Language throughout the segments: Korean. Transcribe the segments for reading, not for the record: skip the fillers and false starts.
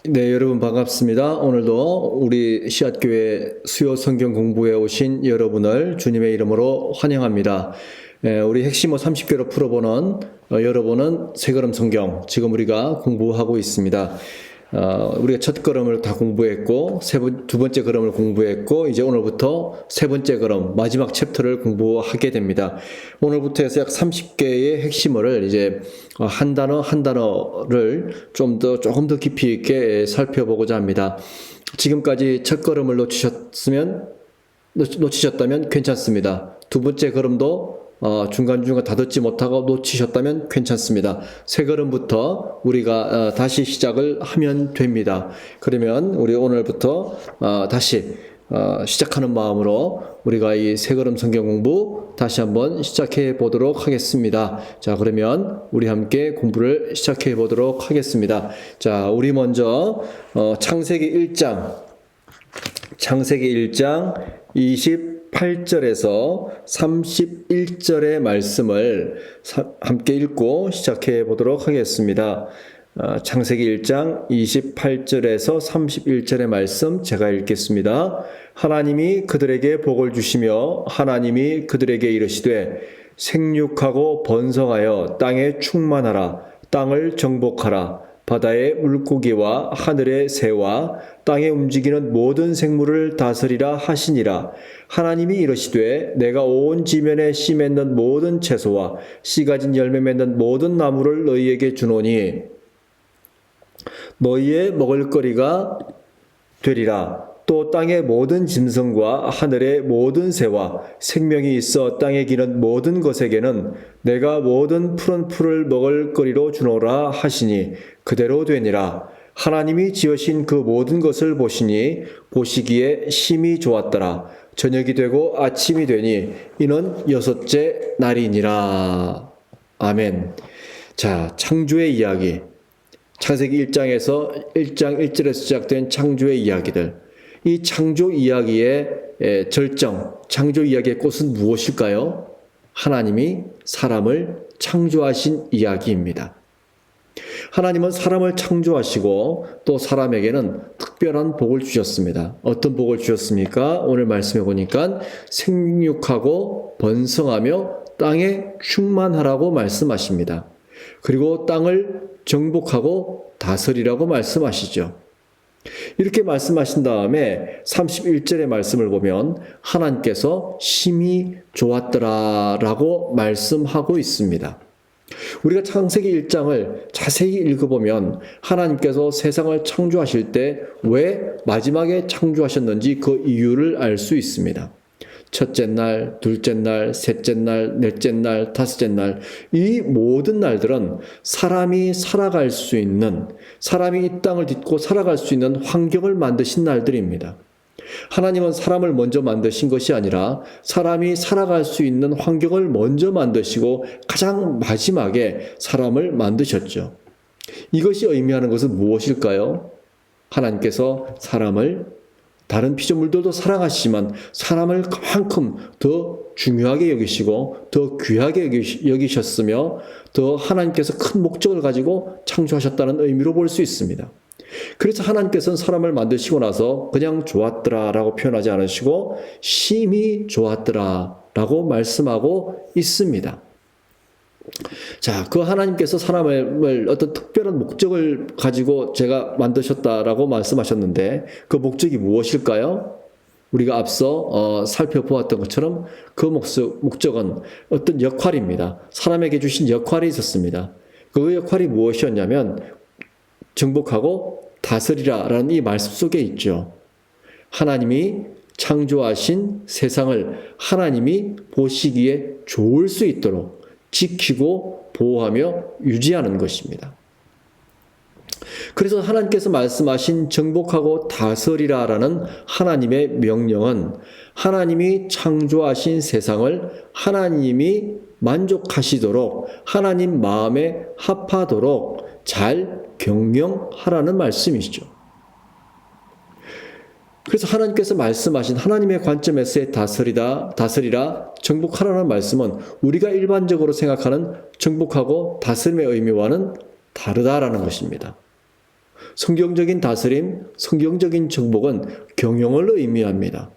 네, 여러분 반갑습니다. 오늘도 우리 씨앗교회 수요 성경 공부에 오신 여러분을 주님의 이름으로 환영합니다. 우리 핵심어 30개로 풀어보는 여러분은 새걸음 성경 지금 우리가 공부하고 있습니다. 우리가 첫 걸음을 다 공부했고 두 번째 걸음을 공부했고 이제 오늘부터 세 번째 걸음 마지막 챕터를 공부하게 됩니다. 오늘부터 해서 약 30개의 핵심어를 이제 한 단어 한 단어를 조금 더 깊이 있게 살펴보고자 합니다. 지금까지 첫 걸음을 놓치셨다면 괜찮습니다. 두 번째 걸음도 중간중간 다 듣지 못하고 놓치셨다면 괜찮습니다. 세 걸음부터 우리가 다시 시작을 하면 됩니다. 그러면 우리 오늘부터 다시 시작하는 마음으로 우리가 이 세 걸음 성경 공부 다시 한번 시작해 보도록 하겠습니다. 자, 그러면 우리 함께 공부를 시작해 보도록 하겠습니다. 자, 우리 먼저 창세기 1장 28절에서 31절의 말씀을 함께 읽고 시작해 보도록 하겠습니다. 창세기 1장 28절에서 31절의 말씀 제가 읽겠습니다. 하나님이 그들에게 복을 주시며 하나님이 그들에게 이르시되 생육하고 번성하여 땅에 충만하라. 땅을 정복하라. 바다의 물고기와 하늘의 새와 땅에 움직이는 모든 생물을 다스리라 하시니라. 하나님이 이르시되 내가 온 지면에 씨 맺는 모든 채소와 씨 가진 열매 맺는 모든 나무를 너희에게 주노니 너희의 먹을거리가 되리라. 또 땅의 모든 짐승과 하늘의 모든 새와 생명이 있어 땅에 기는 모든 것에게는 내가 모든 푸른 풀을 먹을거리로 주노라 하시니 그대로 되니라. 하나님이 지으신 그 모든 것을 보시니 보시기에 심히 좋았더라. 저녁이 되고 아침이 되니 이는 여섯째 날이니라. 아멘. 자, 창조의 이야기. 창세기 1장 1절에서 시작된 창조의 이야기들. 이 창조 이야기의 절정, 창조 이야기의 꽃은 무엇일까요? 하나님이 사람을 창조하신 이야기입니다. 하나님은 사람을 창조하시고 또 사람에게는 특별한 복을 주셨습니다. 어떤 복을 주셨습니까? 오늘 말씀해 보니까 생육하고 번성하며 땅에 충만하라고 말씀하십니다. 그리고 땅을 정복하고 다스리라고 말씀하시죠. 이렇게 말씀하신 다음에 31절의 말씀을 보면 하나님께서 심히 좋았더라라고 말씀하고 있습니다. 우리가 창세기 1장을 자세히 읽어보면 하나님께서 세상을 창조하실 때 왜 마지막에 창조하셨는지 그 이유를 알 수 있습니다. 첫째 날, 둘째 날, 셋째 날, 넷째 날, 다섯째 날, 이 모든 날들은 사람이 살아갈 수 있는, 사람이 이 땅을 딛고 살아갈 수 있는 환경을 만드신 날들입니다. 하나님은 사람을 먼저 만드신 것이 아니라 사람이 살아갈 수 있는 환경을 먼저 만드시고 가장 마지막에 사람을 만드셨죠. 이것이 의미하는 것은 무엇일까요? 하나님께서 사람을 다른 피조물들도 사랑하시지만 사람을 그만큼 더 중요하게 여기시고 더 귀하게 여기셨으며 더 하나님께서 큰 목적을 가지고 창조하셨다는 의미로 볼 수 있습니다. 그래서 하나님께서는 사람을 만드시고 나서 그냥 좋았더라라고 표현하지 않으시고 심히 좋았더라라고 말씀하고 있습니다. 자, 그 하나님께서 사람을 어떤 특별한 목적을 가지고 제가 만드셨다라고 말씀하셨는데 그 목적이 무엇일까요? 우리가 앞서 살펴보았던 것처럼 그 목적은 어떤 역할입니다. 사람에게 주신 역할이 있었습니다. 그 역할이 무엇이었냐면 정복하고 다스리라라는 이 말씀 속에 있죠. 하나님이 창조하신 세상을 하나님이 보시기에 좋을 수 있도록 지키고 보호하며 유지하는 것입니다. 그래서 하나님께서 말씀하신 정복하고 다스리라라는 하나님의 명령은 하나님이 창조하신 세상을 하나님이 만족하시도록 하나님 마음에 합하도록 잘 경영하라는 말씀이죠. 그래서 하나님께서 말씀하신 하나님의 관점에서의 다스리라, 정복하라는 말씀은 우리가 일반적으로 생각하는 정복하고 다스림의 의미와는 다르다라는 것입니다. 성경적인 다스림, 성경적인 정복은 경영을 의미합니다.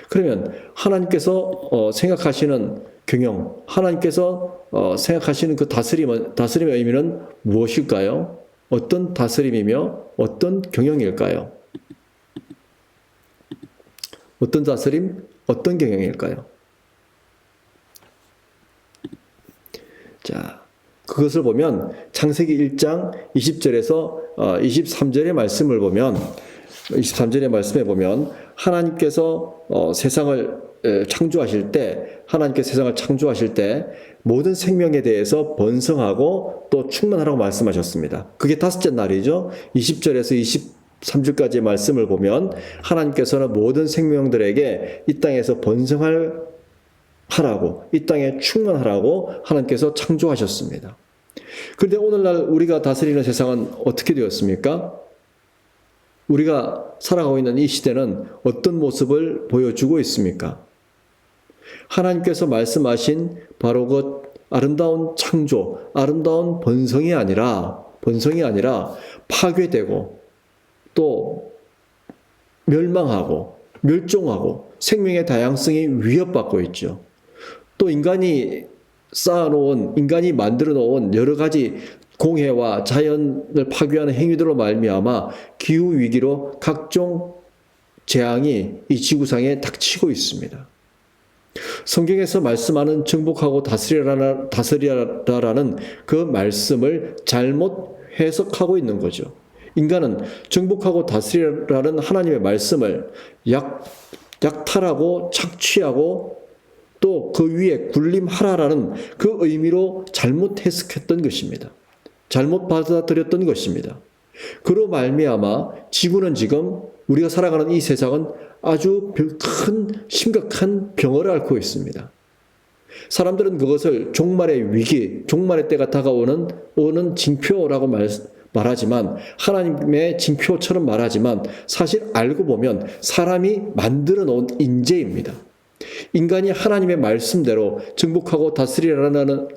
그러면 하나님께서 생각하시는 경영, 하나님께서 생각하시는 그 다스림의 의미는 무엇일까요? 어떤 다스림이며 어떤 경영일까요? 어떤 다스림, 어떤 경영일까요? 자, 그것을 보면 창세기 1장 20절에서 23절의 말씀을 보면 23절의 말씀에 보면 하나님께서 세상을 창조하실 때 모든 생명에 대해서 번성하고 또 충만하라고 말씀하셨습니다. 그게 다섯째 날이죠. 20절에서 23절까지의 말씀을 보면 하나님께서는 모든 생명들에게 이 땅에서 하라고, 이 땅에 충만하라고 하나님께서 창조하셨습니다. 그런데 오늘날 우리가 다스리는 세상은 어떻게 되었습니까? 우리가 살아가고 있는 이 시대는 어떤 모습을 보여주고 있습니까? 하나님께서 말씀하신 바로 그 아름다운 창조, 아름다운 번성이 아니라 파괴되고 또 멸망하고 멸종하고 생명의 다양성이 위협받고 있죠. 또 인간이 만들어 놓은 여러 가지 공해와 자연을 파괴하는 행위들로 말미암아 기후 위기로 각종 재앙이 이 지구상에 닥치고 있습니다. 성경에서 말씀하는 정복하고 다스리라라는 그 말씀을 잘못 해석하고 있는 거죠. 인간은 정복하고 다스리라는 하나님의 말씀을 약탈하고 착취하고 또 그 위에 군림하라라는 그 의미로 잘못 해석했던 것입니다. 잘못 받아들였던 것입니다. 그로 말미암아 지구는 지금 우리가 살아가는 이 세상은 아주 심각한 병을 앓고 있습니다. 사람들은 그것을 종말의 위기, 종말의 때가 다가오는 징표라고 말하지만 하나님의 징표처럼 말하지만 사실 알고 보면 사람이 만들어 놓은 인재입니다. 인간이 하나님의 말씀대로 정복하고 다스리라라는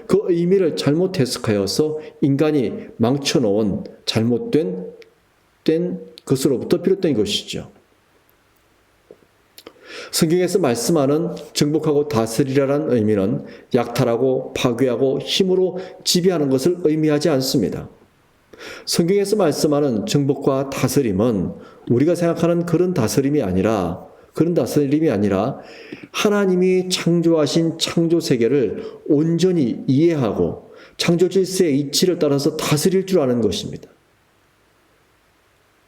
그 의미를 잘못 해석하여서 인간이 망쳐놓은 잘못된 것으로부터 비롯된 것이죠. 성경에서 말씀하는 정복하고 다스리라는 의미는 약탈하고 파괴하고 힘으로 지배하는 것을 의미하지 않습니다. 성경에서 말씀하는 정복과 다스림은 우리가 생각하는 그런 다스림이 아니라 하나님이 창조하신 창조 세계를 온전히 이해하고 창조 질서의 이치를 따라서 다스릴 줄 아는 것입니다.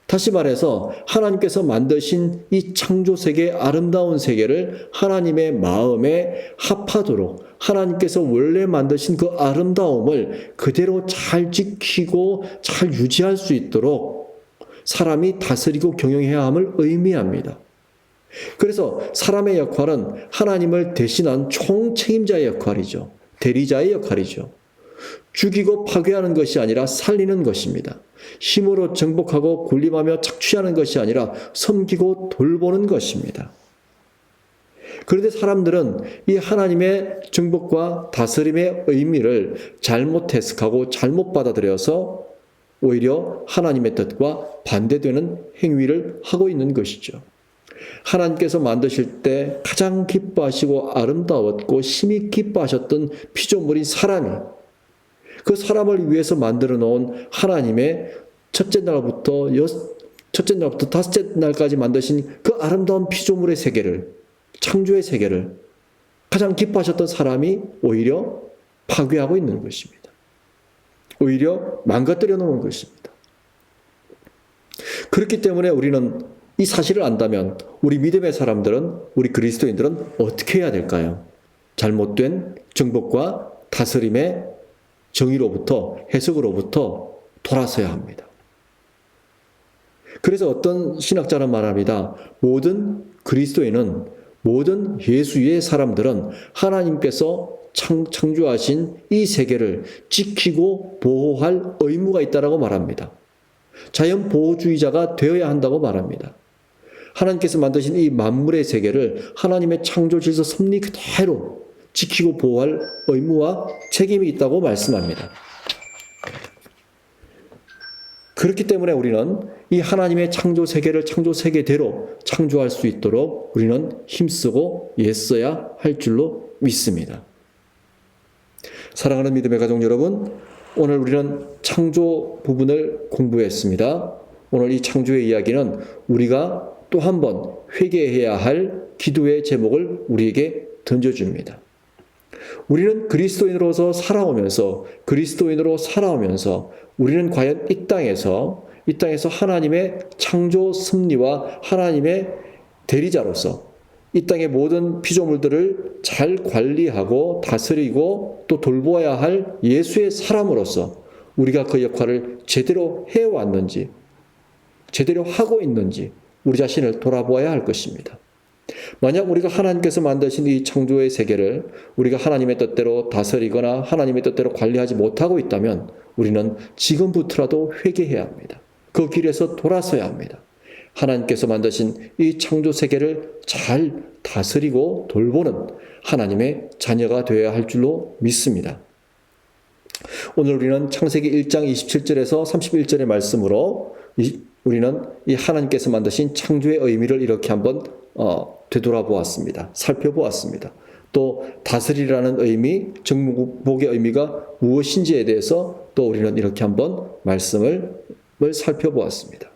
다시 말해서 하나님께서 만드신 이 창조 세계의 아름다운 세계를 하나님의 마음에 합하도록 하나님께서 원래 만드신 그 아름다움을 그대로 잘 지키고 잘 유지할 수 있도록 사람이 다스리고 경영해야 함을 의미합니다. 그래서 사람의 역할은 하나님을 대신한 총책임자의 역할이죠. 대리자의 역할이죠. 죽이고 파괴하는 것이 아니라 살리는 것입니다. 힘으로 정복하고 군림하며 착취하는 것이 아니라 섬기고 돌보는 것입니다. 그런데 사람들은 이 하나님의 정복과 다스림의 의미를 잘못 해석하고 잘못 받아들여서 오히려 하나님의 뜻과 반대되는 행위를 하고 있는 것이죠. 하나님께서 만드실 때 가장 기뻐하시고 아름다웠고 심히 기뻐하셨던 피조물인 사람이 그 사람을 위해서 만들어 놓은 하나님의 첫째 날부터 다섯째 날까지 만드신 그 아름다운 피조물의 세계를, 창조의 세계를 가장 기뻐하셨던 사람이 오히려 파괴하고 있는 것입니다. 오히려 망가뜨려 놓은 것입니다. 그렇기 때문에 우리는 이 사실을 안다면 우리 믿음의 사람들은, 우리 그리스도인들은 어떻게 해야 될까요? 잘못된 정복과 다스림의 정의로부터, 해석으로부터 돌아서야 합니다. 그래서 어떤 신학자는 말합니다. 모든 그리스도인은, 모든 예수의 사람들은 하나님께서 창조하신 이 세계를 지키고 보호할 의무가 있다고 말합니다. 자연보호주의자가 되어야 한다고 말합니다. 하나님께서 만드신 이 만물의 세계를 하나님의 창조 질서 섭리 그대로 지키고 보호할 의무와 책임이 있다고 말씀합니다. 그렇기 때문에 우리는 이 하나님의 창조 세계를 창조 세계대로 창조할 수 있도록 우리는 힘쓰고 애써야 할 줄로 믿습니다. 사랑하는 믿음의 가족 여러분, 오늘 우리는 창조 부분을 공부했습니다. 오늘 이 창조의 이야기는 우리가 또 한 번 회개해야 할 기도의 제목을 우리에게 던져줍니다. 우리는 그리스도인으로 살아오면서 우리는 과연 이 땅에서 하나님의 창조 섭리와 하나님의 대리자로서 이 땅의 모든 피조물들을 잘 관리하고 다스리고 또 돌보아야 할 예수의 사람으로서 우리가 그 역할을 제대로 해왔는지, 제대로 하고 있는지 우리 자신을 돌아보아야 할 것입니다. 만약 우리가 하나님께서 만드신 이 창조의 세계를 우리가 하나님의 뜻대로 다스리거나 하나님의 뜻대로 관리하지 못하고 있다면 우리는 지금부터라도 회개해야 합니다. 그 길에서 돌아서야 합니다. 하나님께서 만드신 이 창조 세계를 잘 다스리고 돌보는 하나님의 자녀가 되어야 할 줄로 믿습니다. 오늘 우리는 창세기 1장 27절에서 31절의 말씀으로 우리는 이 하나님께서 만드신 창조의 의미를 이렇게 한번 되돌아보았습니다. 살펴보았습니다. 또 다스리라는 의미, 정복의 의미가 무엇인지에 대해서 또 우리는 이렇게 한번 말씀을 살펴보았습니다.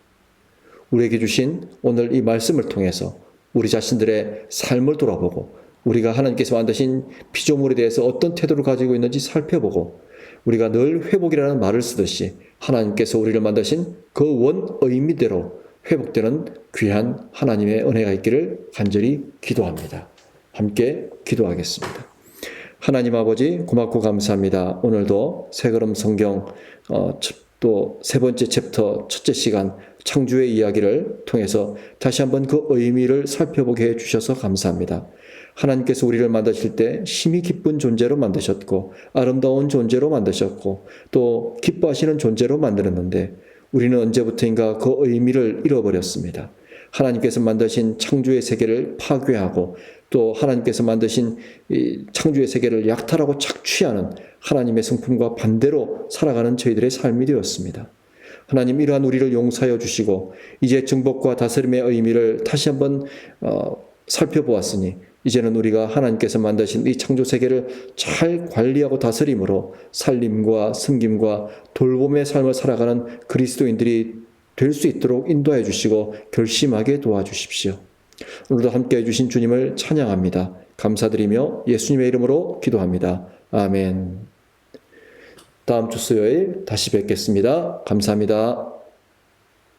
우리에게 주신 오늘 이 말씀을 통해서 우리 자신들의 삶을 돌아보고 우리가 하나님께서 만드신 피조물에 대해서 어떤 태도를 가지고 있는지 살펴보고 우리가 늘 회복이라는 말을 쓰듯이 하나님께서 우리를 만드신 그 원 의미대로 회복되는 귀한 하나님의 은혜가 있기를 간절히 기도합니다. 함께 기도하겠습니다. 하나님 아버지 고맙고 감사합니다. 오늘도 새걸음 성경 또 세 번째 챕터 첫째 시간 창조의 이야기를 통해서 다시 한번 그 의미를 살펴보게 해주셔서 감사합니다. 하나님께서 우리를 만드실 때 힘이 기쁜 존재로 만드셨고 아름다운 존재로 만드셨고 또 기뻐하시는 존재로 만들었는데 우리는 언제부터인가 그 의미를 잃어버렸습니다. 하나님께서 만드신 창조의 세계를 파괴하고 또 하나님께서 만드신 이 창조의 세계를 약탈하고 착취하는 하나님의 성품과 반대로 살아가는 저희들의 삶이 되었습니다. 하나님 이러한 우리를 용서하여 주시고 이제 정복과 다스림의 의미를 다시 한번 살펴보았으니 이제는 우리가 하나님께서 만드신 이 창조 세계를 잘 관리하고 다스림으로 살림과 섬김과 돌봄의 삶을 살아가는 그리스도인들이 될 수 있도록 인도해 주시고 결심하게 도와주십시오. 오늘도 함께해 주신 주님을 찬양합니다. 감사드리며 예수님의 이름으로 기도합니다. 아멘. 다음 주 수요일 다시 뵙겠습니다. 감사합니다.